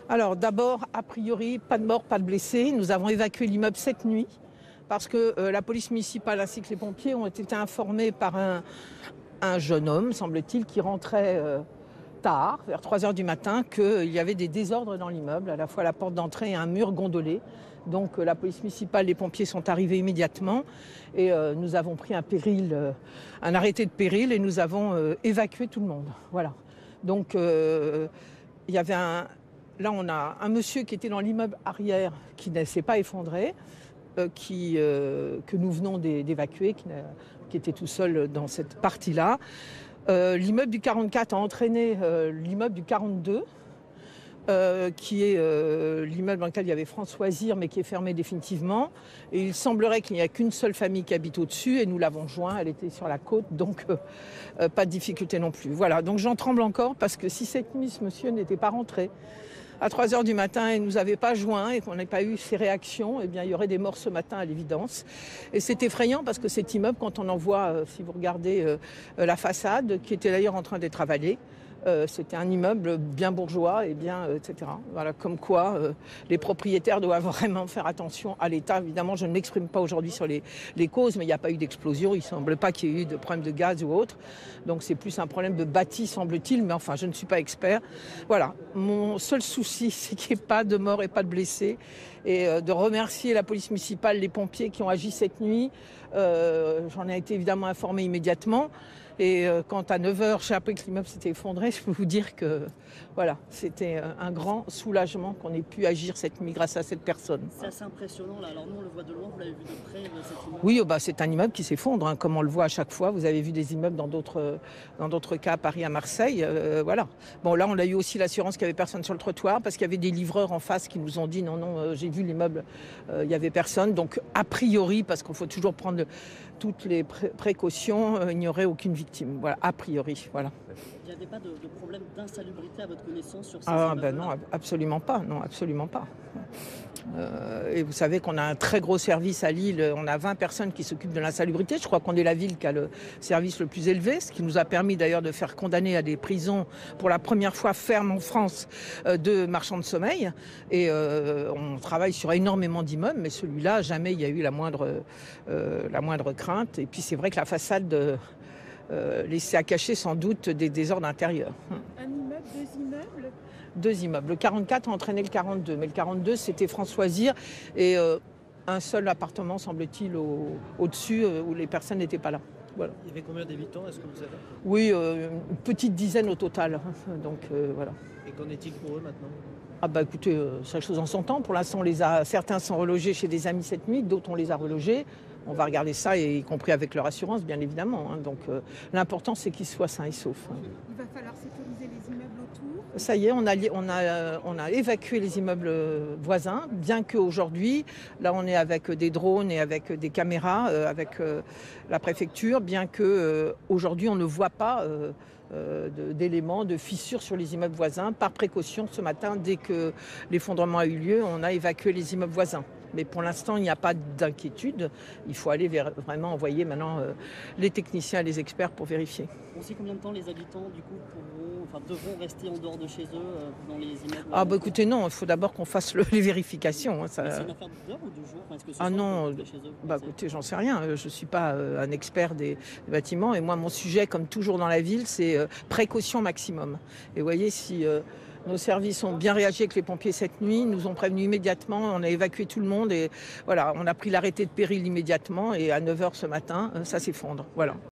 Alors d'abord, a priori, pas de morts, pas de blessés. Nous avons évacué l'immeuble cette nuit parce que la police municipale ainsi que les pompiers ont été informés par un jeune homme, semble-t-il, qui rentrait tard, vers 3 heures du matin, qu'il y avait des désordres dans l'immeuble, à la fois la porte d'entrée et un mur gondolé. Donc la police municipale, les pompiers sont arrivés immédiatement et nous avons pris un arrêté de péril et nous avons évacué tout le monde. Voilà. Donc il y avait là on a un monsieur qui était dans l'immeuble arrière qui ne s'est pas effondré, que nous venons d'évacuer, qui était tout seul dans cette partie-là. L'immeuble du 44 a entraîné l'immeuble du 42. Qui est l'immeuble dans lequel il y avait François Zir, mais qui est fermé définitivement. Et il semblerait qu'il n'y a qu'une seule famille qui habite au-dessus, et nous l'avons joint, elle était sur la côte, donc pas de difficulté non plus. Voilà, donc j'en tremble encore, parce que si cette nuit, ce monsieur n'était pas rentré à 3 heures du matin et ne nous avait pas joint, et qu'on n'ait pas eu ses réactions, eh bien, il y aurait des morts ce matin à l'évidence. Et c'est effrayant, parce que cet immeuble, quand on en voit, si vous regardez la façade, qui était d'ailleurs en train d'être avalée, c'était un immeuble bien bourgeois et bien, etc. Voilà, comme quoi les propriétaires doivent vraiment faire attention à l'État. Évidemment, je ne m'exprime pas aujourd'hui sur les causes, mais il n'y a pas eu d'explosion. Il ne semble pas qu'il y ait eu de problème de gaz ou autre. Donc c'est plus un problème de bâti, semble-t-il. Mais enfin, je ne suis pas expert. Voilà, mon seul souci, c'est qu'il n'y ait pas de morts et pas de blessés. Et de remercier la police municipale, les pompiers qui ont agi cette nuit. J'en ai été évidemment informé immédiatement. Et quand à 9 heures, j'ai appris que l'immeuble s'était effondré, je peux vous dire que voilà, c'était un grand soulagement qu'on ait pu agir cette nuit grâce à cette personne. C'est assez impressionnant là. Alors nous on le voit de loin, vous l'avez vu de près cet immeuble. Oui, c'est un immeuble qui s'effondre, hein, comme on le voit à chaque fois. Vous avez vu des immeubles dans d'autres cas à Paris, à Marseille. Voilà. Bon, là, on a eu aussi l'assurance qu'il n'y avait personne sur le trottoir parce qu'il y avait des livreurs en face qui nous ont dit non, j'ai vu l'immeuble, il n'y avait personne. Donc, a priori, parce qu'il faut toujours prendre toutes les précautions, il n'y aurait aucune victime. Voilà, a priori. Voilà. Il n'y avait pas de problème d'insalubrité à votre connaissance sur ces Ben immeubles? non, absolument pas. Non, absolument pas. Et vous savez qu'on a un très gros service à Lille. On a 20 personnes qui s'occupent de l'insalubrité. Je crois qu'on est la ville qui a le service le plus élevé, ce qui nous a permis d'ailleurs de faire condamner à des prisons pour la première fois ferme en France de marchands de sommeil. Et on travaille sur énormément d'immeubles, mais celui-là, jamais il y a eu la moindre crainte. Et puis c'est vrai que la façade laissait à cacher sans doute des désordres intérieurs. Un immeuble, deux immeubles? 2 immeubles. Le 44 a entraîné le 42, mais le 42 c'était François Zir et un seul appartement semble-t-il au-dessus où les personnes n'étaient pas là. Voilà. Il y avait combien d'habitants, est-ce que vous savez? Oui, une petite dizaine au total. Donc voilà. Et qu'en est-il pour eux maintenant? Ah bah écoutez, chaque chose en son temps. Pour l'instant, certains sont relogés chez des amis cette nuit, d'autres on les a relogés. On va regarder ça, y compris avec leur assurance, bien évidemment. Hein. Donc l'important, c'est qu'ils soient sains et saufs. Hein. Il va falloir sécuriser les immeubles autour. Ça y est, on a évacué les immeubles voisins, bien qu'aujourd'hui, là on est avec des drones et avec des caméras, avec la préfecture, bien qu'aujourd'hui on ne voit pas d'éléments, de fissures sur les immeubles voisins. Par précaution, ce matin, dès que l'effondrement a eu lieu, on a évacué les immeubles voisins. Mais pour l'instant, il n'y a pas d'inquiétude. Il faut aller vraiment envoyer maintenant les techniciens et les experts pour vérifier. On sait combien de temps les habitants du coup devront rester en dehors de chez eux dans les immeubles? Ah bah écoutez, non, il faut d'abord qu'on fasse les vérifications. Hein, c'est une affaire d'heures ou de jours? Est-ce que ce Ah soir, non, ils peuvent rester chez eux, bah écoutez, j'en sais rien. Je ne suis pas un expert des bâtiments. Et moi, mon sujet, comme toujours dans la ville, c'est précaution maximum. Et vous voyez, si nos services ont bien réagi avec les pompiers cette nuit, nous ont prévenus immédiatement, on a évacué tout le monde et voilà, on a pris l'arrêté de péril immédiatement et à 9 heures ce matin, ça s'effondre. Voilà.